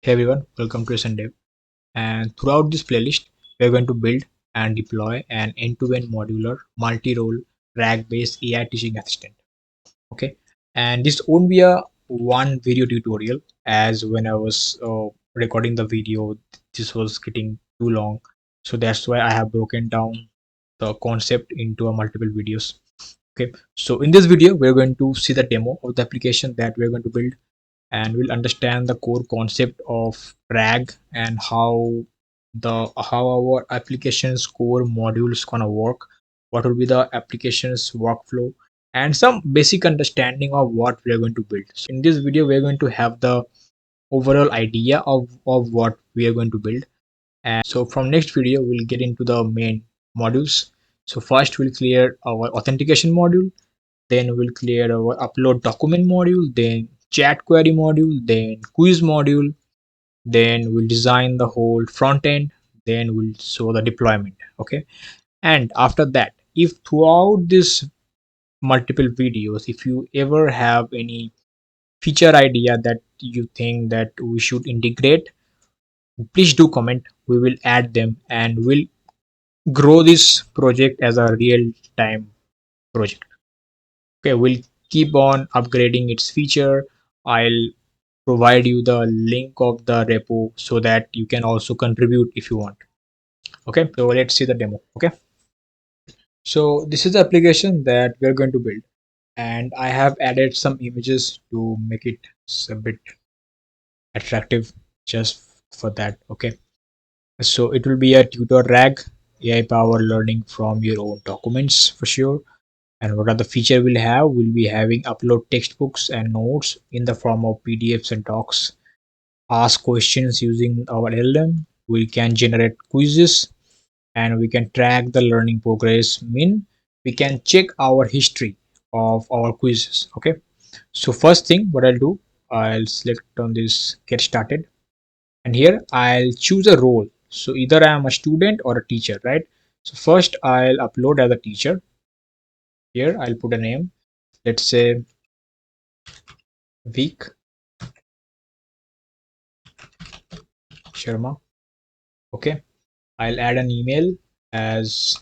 Hey everyone, welcome to Sunday. And throughout this playlist, we are going to build and deploy an end-to-end modular multi-role RAG-based AI teaching assistant. Okay, and this won't be a one video tutorial, as when I was recording the video, this was getting too long. So that's why I have broken down the concept into a multiple videos. Okay, so in this video, we're going to see the demo of the application that we're going to build, and we'll understand the core concept of RAG and how our application's core modules gonna work, what will be the application's workflow, and some basic understanding of what we are going to build. So in this video, we are going to have the overall idea of what we are going to build. And so from next video, we'll get into the main modules. So first we'll clear our authentication module, then we'll clear our upload document module, then chat query module, then quiz module, then we'll design the whole front end, then we'll show the deployment. Okay, and after that, if throughout this multiple videos, if you ever have any feature idea that you think that we should integrate, please do comment. We will add them and we'll grow this project as a real time project. Okay, we'll keep on upgrading its feature. I'll provide you the link of the repo so that you can also contribute if you want. Okay, so let's see the demo. Okay, so this is the application that we're going to build, and I have added some images to make it a bit attractive just for that. Okay, so it will be a tutor RAG AI power learning from your own documents for sure. And what are the feature we'll have? We'll be having upload textbooks and notes in the form of PDFs and docs, ask questions using our LLM, we can generate quizzes, and we can track the learning progress. Mean we can check our history of our quizzes. Okay, so first thing what I'll do, I'll select on this get started, and here I'll choose a role. So either I am a student or a teacher, right? So first I'll upload as a teacher. Here I'll put a name, let's say week Sharma. Okay, I'll add an email as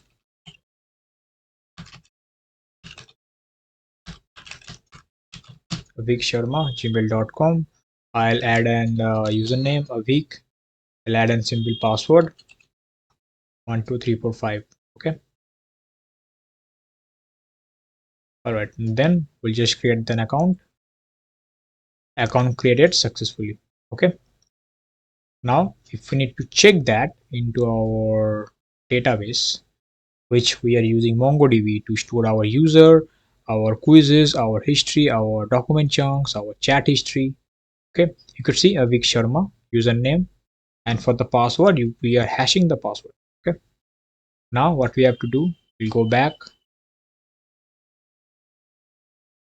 weeksharma@gmail.com. I'll add an username a week. I'll add a simple password 12345. Okay, all right, and then we'll just create an account created successfully. Okay, now if we need to check that into our database, which we are using MongoDB to store our user, our quizzes, our history, our document chunks, our chat history. Okay, you could see Avik Sharma username, and for the password we are hashing the password. Okay, now what we have to do, we'll go back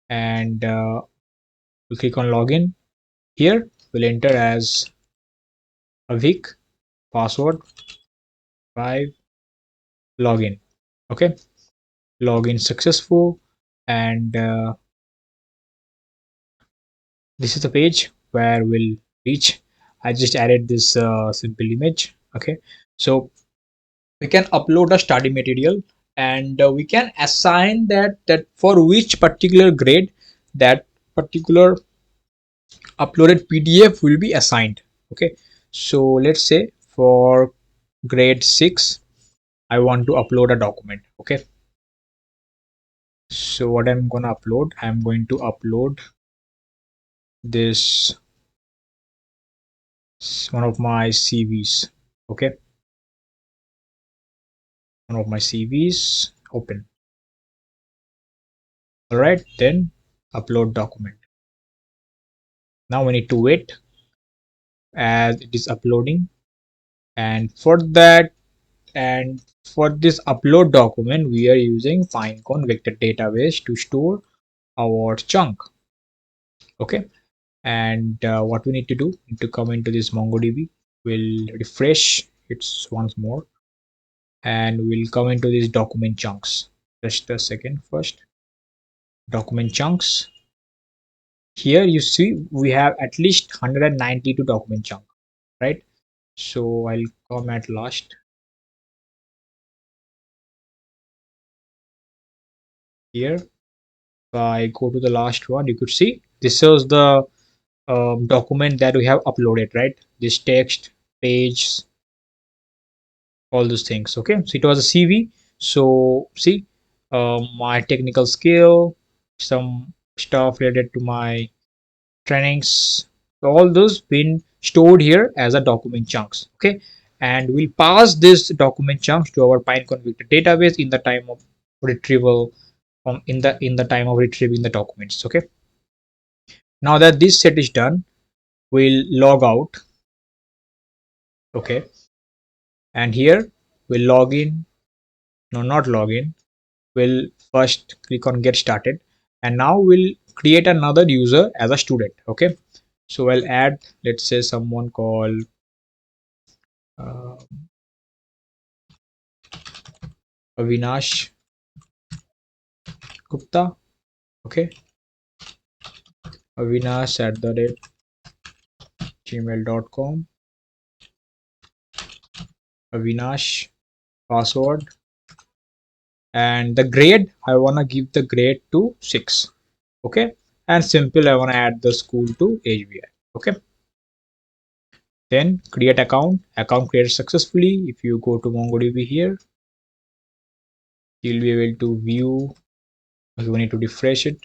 and we'll click on login. Here we'll enter as Avik, password 5, login. Okay, login successful, and this is the page where we'll reach. I just added this simple image. Okay, so we can upload a study material, and we can assign that for which particular grade that particular uploaded PDF will be assigned. Okay, so let's say for grade 6 I want to upload a document. Okay, so what I'm gonna upload, I'm going to upload this one of my CVs. Okay, one of my CVs, open. All right, then upload document. Now we need to wait as it is uploading, and for that, and for this upload document we are using Pinecone vector database to store our chunk. Okay, and what we need to do, we need to come into this MongoDB, we'll refresh it once more, and we'll come into these document chunks. Just a second, first document chunks. Here you see we have at least 192 document chunk. right? So I'll come at last here. If I go to the last one, you could see this is the document that we have uploaded, right? This text, page, all those things. Okay, so it was a CV. So see, my technical skill, some stuff related to my trainings, all those been stored here as a document chunks. Okay, and we'll pass this document chunks to our Pinecone vector database in the time of retrieval, in the time of retrieving the documents. Okay, now that this set is done, we'll log out. Okay, and here we'll log in. No, not log in. We'll first click on get started, and now we'll create another user as a student. Okay, so I'll add, let's say, someone called uh, Avinash Gupta. Okay, Avinash at the rate gmail.com. Avinash password, and the grade I want to give the grade to 6. Okay, and simple, I want to add the school to HBI. Okay, then create account created successfully. If you go to MongoDB here, you'll be able to view. Okay, we need to refresh it.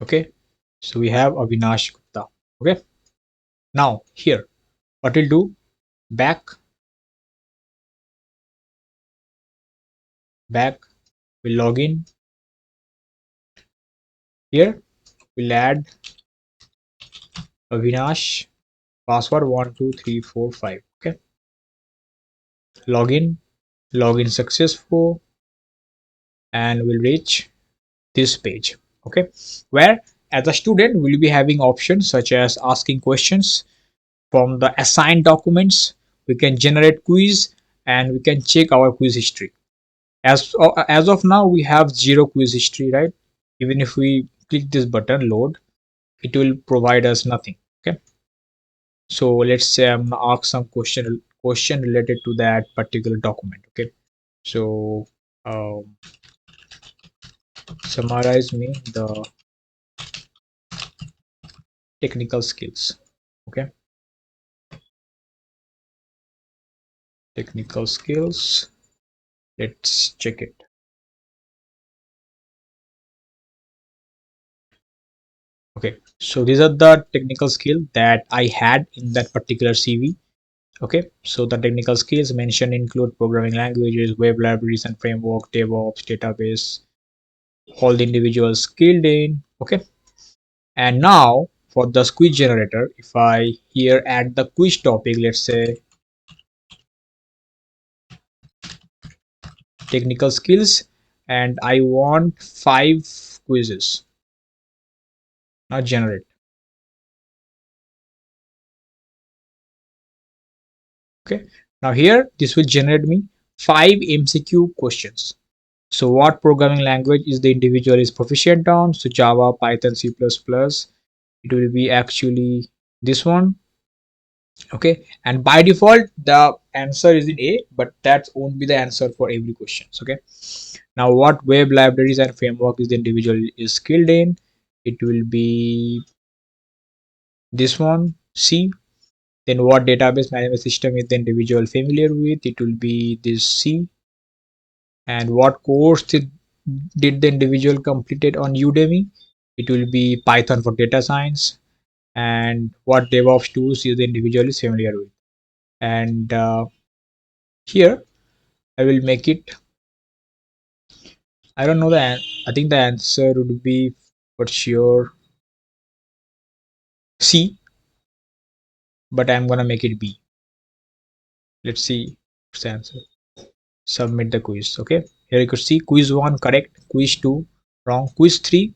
Okay, so we have Avinash Gupta. Okay, now here what we'll do, back we'll log in. Here we'll add Avinash password 12345. Okay, login successful, and we'll reach this page. Okay, where as a student we'll be having options such as asking questions from the assigned documents. We can generate quiz, and we can check our quiz history. As of now we have zero quiz history, right? Even if we click this button load, it will provide us nothing. Okay, so let's say I'm gonna ask some question related to that particular document. Okay, so um, summarize me the technical skills. Okay, technical skills, let's check it. Okay, so these are the technical skill that I had in that particular CV. Okay, so the technical skills mentioned include programming languages, web libraries and framework, DevOps, database, all the individuals skilled in. Okay, and now for the quiz generator, if I here add the quiz topic, let's say technical skills, and I want 5 quizzes. Now generate. Okay, now here this will generate me 5 MCQ questions. So what programming language is the individual is proficient on? So Java, Python, C++. It will be actually this one. Okay, and by default the answer is in A, but that won't be the answer for every question. Okay, now what web libraries and framework is the individual is skilled in? It will be this one, C. Then what database management system is the individual familiar with? It will be this C. And what course did the individual completed on Udemy? It will be Python for data science. And what DevOps tools is the individual is familiar with? And here I will make it. I don't know I think the answer would be for sure C, but I'm gonna make it B. Let's see what's the answer. Submit the quiz. Okay, here you could see quiz 1 correct, quiz 2 wrong, quiz 3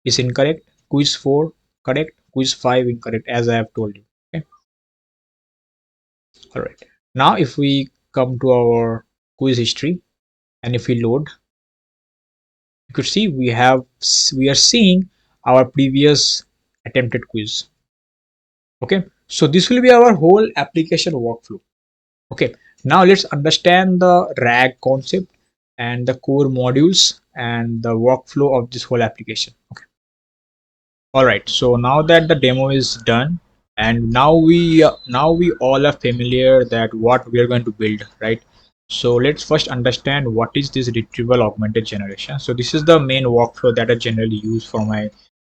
is incorrect, quiz 4 correct, quiz 5 incorrect, as I have told you. Okay, all right. Now if we come to our quiz history, and if we load, You could see we are seeing our previous attempted quiz. Okay, so this will be our whole application workflow. Okay, now let's understand the RAG concept and the core modules and the workflow of this whole application. Okay, all right, so now that the demo is done, and now we all are familiar that what we are going to build, right? So let's first understand what is this retrieval augmented generation. So this is the main workflow that I generally use for my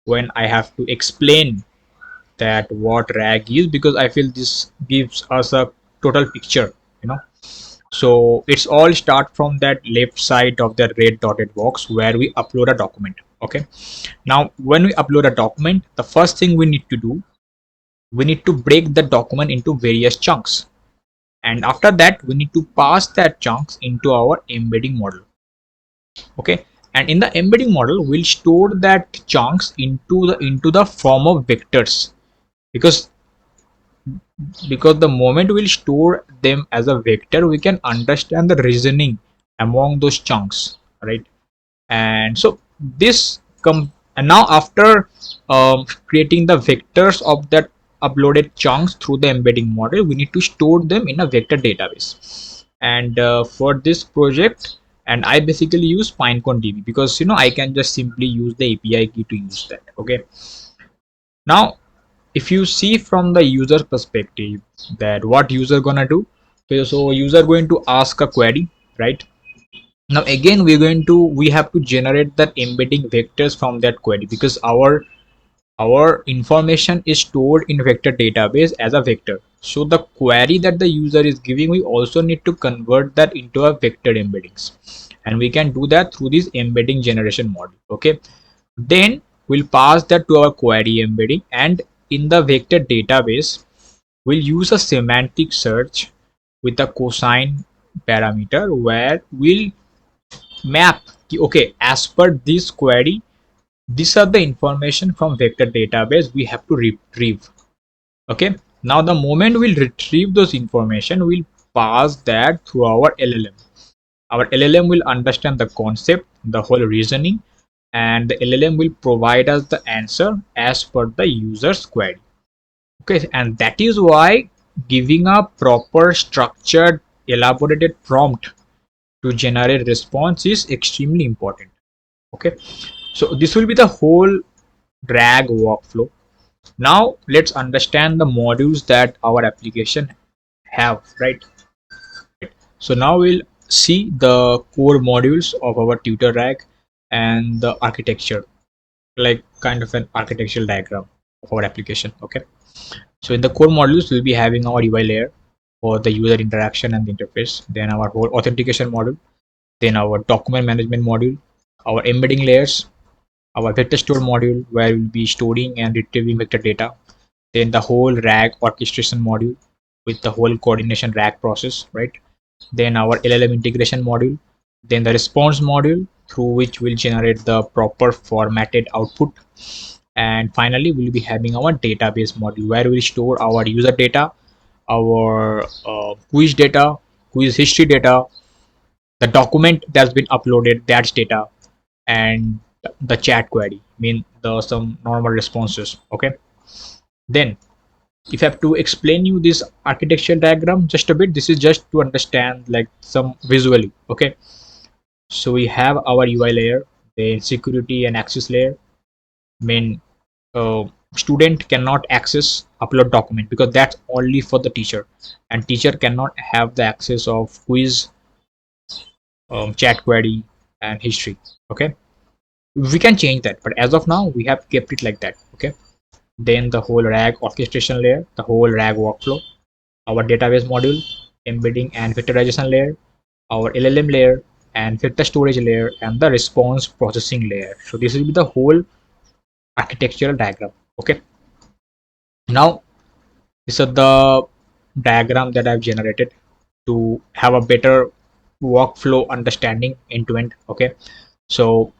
when I have to explain that what RAG is, because I feel this gives us a total picture, you know. So it's all start from that left side of the red dotted box where we upload a document. Okay, now when we upload a document, the first thing we need to do, we need to break the document into various chunks, and after that we need to pass that chunks into our embedding model. Okay, and in the embedding model we'll store that chunks into the form of vectors, because the moment we'll store them as a vector, we can understand the reasoning among those chunks, right? And so this come and now after creating the vectors of that uploaded chunks through the embedding model, we need to store them in a vector database. And for this project, and I basically use Pinecone DB, because I can just simply use the API key to use that. Okay, now if you see from the user perspective, that what user gonna do. Okay, so user going to ask a query, right? Now again we have to generate that embedding vectors from that query, because our information is stored in vector database as a vector. So the query that the user is giving, we also need to convert that into a vector embeddings, and we can do that through this embedding generation model. Okay, then we'll pass that to our query embedding, and in the vector database we'll use a semantic search with a cosine parameter, where we'll map, okay, as per this query, these are the information from vector database we have to retrieve. Okay, now the moment we'll retrieve those information, we'll pass that through our LLM. Our LLM will understand the concept, the whole reasoning, and the LLM will provide us the answer as per the user's query. Okay, and that is why giving a proper structured elaborated prompt to generate response is extremely important. Okay, so this will be the whole RAG workflow. Now let's understand the modules that our application have, right? So now we'll see the core modules of our tutor RAG and the architecture, like kind of an architectural diagram of our application. Okay, so in the core modules we'll be having our UI layer for the user interaction and the interface, then our whole authentication module, then our document management module, our embedding layers, our vector store module where we'll be storing and retrieving vector data, then the whole RAG orchestration module with the whole coordination RAG process, right? Then our LLM integration module, then the response module through which we'll generate the proper formatted output, and finally we'll be having our database module where we store our user data, our quiz data, quiz history data, the document that's been uploaded, that's data, and the chat query, mean the some normal responses. Okay, then if I have to explain you this architecture diagram just a bit, this is just to understand like some visually. Okay, so we have our UI layer, then security and access layer. Mean student cannot access upload document because that's only for the teacher, and teacher cannot have the access of quiz, chat query, and history. Okay, we can change that, but as of now we have kept it like that. Okay, then the whole RAG orchestration layer, the whole RAG workflow, our database module, embedding and vectorization layer, our LLM layer, and vector storage layer, and the response processing layer. So this will be the whole architectural diagram. Okay, now this is the diagram that I've generated to have a better workflow understanding end to end. Okay, so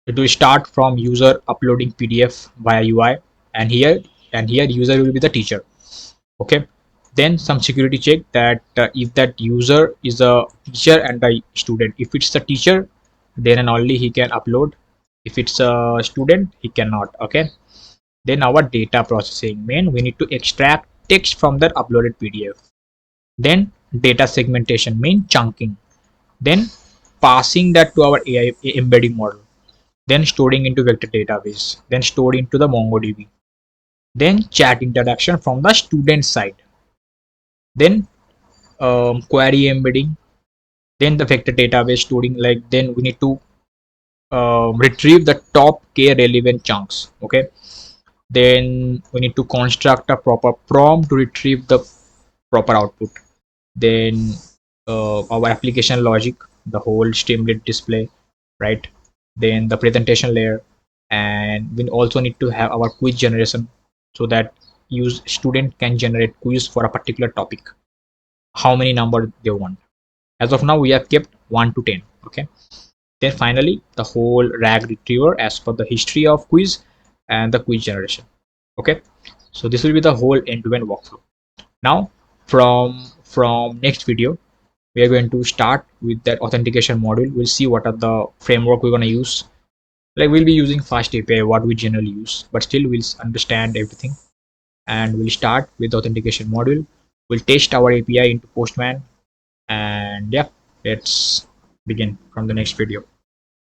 it will start from user uploading PDF via UI, and here user will be the teacher. Okay, then some security check that if that user is a teacher and a student. If it's the teacher, then and only he can upload. If it's a student, he cannot. Okay, then our data processing mean we need to extract text from that uploaded PDF. Then data segmentation mean chunking, then passing that to our AI embedding model, then storing into vector database, then stored into the MongoDB, then chat interaction from the student side, then query embedding, then the vector database storing. Like then we need to retrieve the top k relevant chunks. Okay, then we need to construct a proper prompt to retrieve the proper output. Then our application logic, the whole Streamlit display, right? Then the presentation layer, and we also need to have our quiz generation, so that use student can generate quiz for a particular topic, how many number they want. As of now we have kept 1 to 10. Okay, then finally the whole rag retriever as per the history of quiz and the quiz generation. Okay, so this will be the whole end-to-end workflow. Now from next video we are going to start with that authentication module. We'll see what are the framework we're going to use. Like we'll be using FastAPI, what we generally use, but still we'll understand everything. And we'll start with the authentication module. We'll test our API into Postman, and yeah, let's begin from the next video.